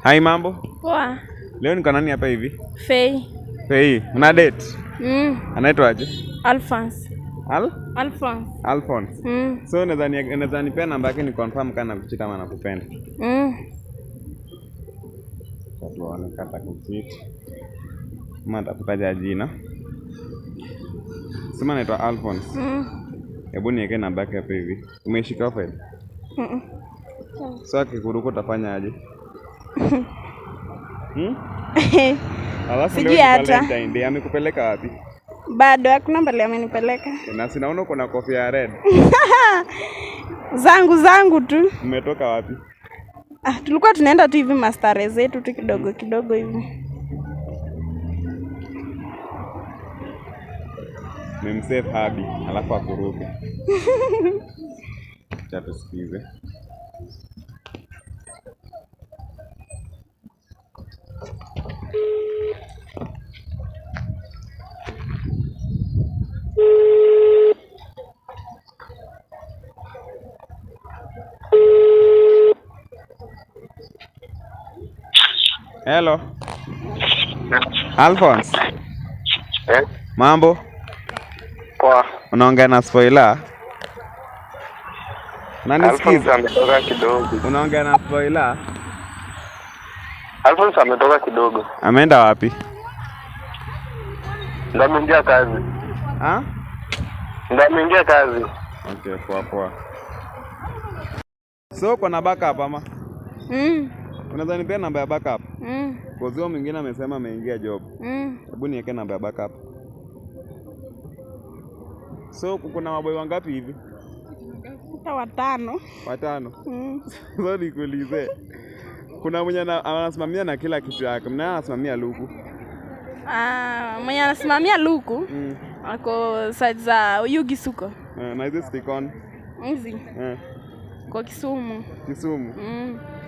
Hai, mambo? Poa. Leo niko nani hapa hivi? Fei. Fei, una date? Anaitwa aje? Alphonse. Alphonse. So unaweza nipea namba yake ni confirm kana kuchita kama nakupenda. Tuone kata kuchita. Mata kutaja jina. Sema anaitwa Alphonse. Hebu niweke namba yake hapa hivi. Umeshika file? So akikuruka utafanya aje? Alafu leo Valentine Day amekupeleka wapi? Bado hakuna mbali amenipeleka. Na sinaona uko na kofia ya red. zangu tu. Umetoka wapi? Tulikuwa tunaenda tu hivi mastare zetu tu kidogo kidogo hivi. Memsave habi alafu akuruke. Acha tusikize. Hello. Alphonse. Mambo? Poa. Unaongea na spoiler? Alphonse ametoka kidogo. Unaongea na spoiler? Alphonse ametoka kidogo. Ameenda wapi? Ndio ameingia kazi. Ndio ameingia kazi. Okay, poa. So kuna backup ama? Unaweza nipea namba ya backup? Kwa sababu mwingine amesema ameingia job. Hebu niweke namba ya backup. So kuna maboy wangapi hivi? Watano. So nikuulize. Kuna mwenye anasimamia na kila kitu yake. Mna anasimamia luku? Mwenye anasimamia luku? Ako side za Yugisuko. Na hizi stikon? Hizi. Kwa Kisumu.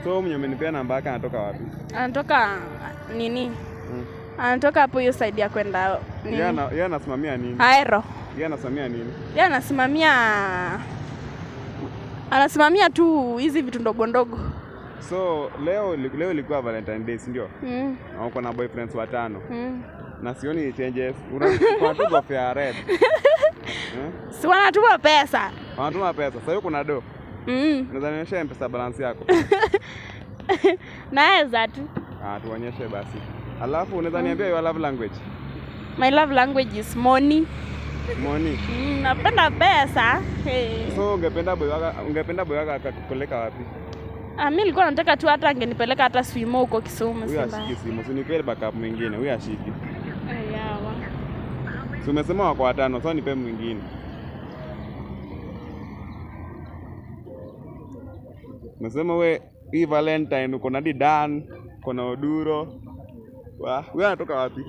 So mwenye umenipea namba yake anatoka wapi? Anatoka nini? Anatoka hapo hiyo side ya kwenda nini? Yeye anasimamia nini? Aero. Yeye anasimamia nini? Yeye anasimamia tu hizi vitu ndogo ndogo. So leo ilikuwa Valentine Day, si ndio? Na uko na boyfriends watano. Na sioni changes. Unatuma fare red. Si wanatuma pesa. Wanatuma pesa. Sasa kuna do. Unaweza nionyesha M-Pesa balance yako? Naweza tu. Tuonyeshe basi. Alafu unaweza niambia your love language? My love language is money. Money. Napenda pesa. So ungependa boy wako akakupeleka wapi? Mimi nilikuwa nataka tu hata angenipeleka hata swimo huko Kisumu. Huyu ashiki simu. Usinipee backup mwingine. Huyu ashiki. Yawa. So umesema wako watano, so nipe mwingine. Umesema we hii Valentine uko na Dan, uko na Oduro. Wewe unatoka wapi?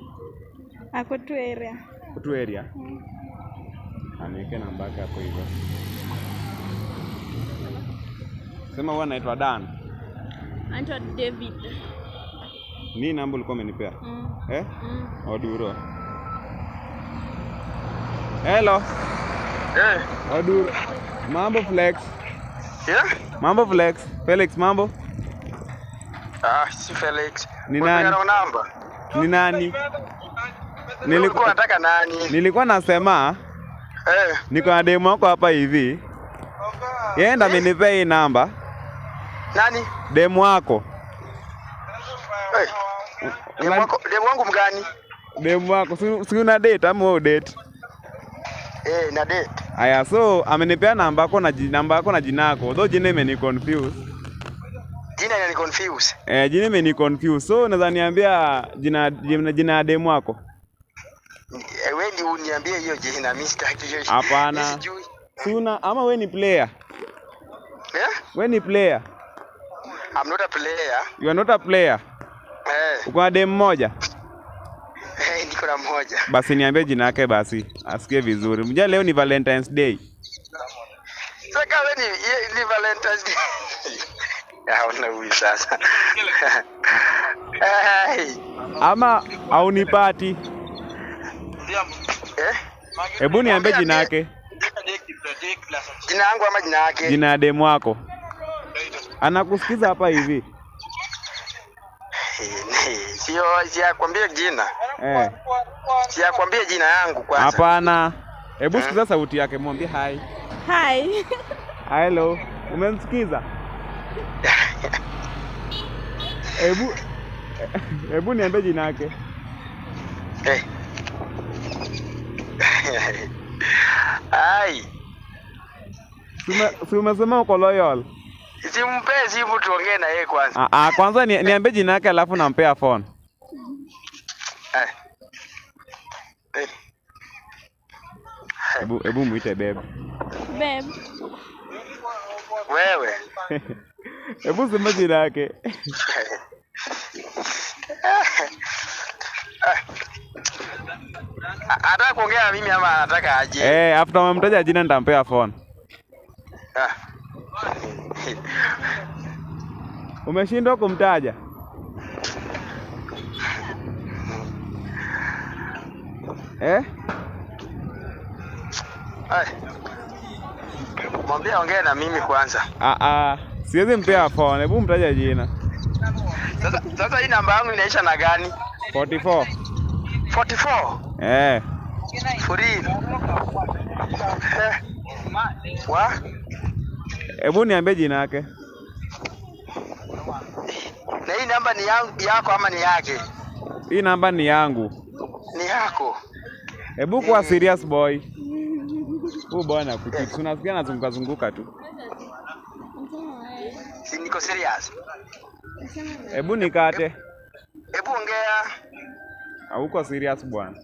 Ako tu area. Tu area. Niweke namba yake hapo hivyo. Sema wewe unaitwa Dan. Anaitwa David. Ni namba ulikuwa umenipea? Oduro. Hello. Oduro. Mambo Flex. Mambo Flex. Felix mambo? Si Felix. Ni nani? Ni nani? Nilikuwa nataka nani? Nilikuwa nasema niko na demo wako hapa hivi. Yeye ndo amenipea hii namba. Nani? Demo wako. Demo wangu mgani? Demo wako. Si una date ama wewe date? Na date. Aya, so amenipea namba yako na jina yako. Though jina imeni confuse. Jina inani confuse. Jina imeni confuse. So unaweza niambia jina ya demo wako? Wewe ndio uniambie hiyo jina, mimi sitaki hiyo. Hapana. Suna ama wewe ni player? Wewe ni player? I'm not a player. You are not a player? Uko na demo moja? Niko na moja. Basi niambie jina yake basi. Asikie vizuri. Mjua leo ni Valentine's Day. Sasa wewe ni Valentine's Day. Hauna huyu sasa. Ama haunipati? Hebu niambie jina yake. Jina yangu ama jina yake? jina yake. Jina ya demu wako. Anakusikiza hapa hivi. Siyakwambia jina. Siyakwambia jina yangu kwanza. Hapana. Hebu sikiza sauti yake, mwambie hi. Hi. Hello. Umemsikiza? Hebu niambie jina yake. Ai. Umesema uko loyal. Simpe simu tuongee na yeye kwanza. Kwanza niambie jina yake alafu nampea phone. Hebu muite babe. Babe. Wewe. Hebu sema jina yake. Anataka kuongea na mimi ama anataka aje? After umemtaja jina nitampea phone. Umeshindwa kumtaja? Mwambie ongea na mimi kwanza. Siwezi mpea phone, hebu mtaja jina. Sasa hii namba yangu inaisha na gani? 44. 44? For real? Hebu niambie jina yake. Na hii namba ni yako ama ni yake? Hii namba ni yangu. Ni yako? Hebu kuwa serious boy. Huyu bwana kuchiti, tunasikia anazunguka tu. Si niko serious. Hebu nikate. Hebu ongea. Hauko serious bwana.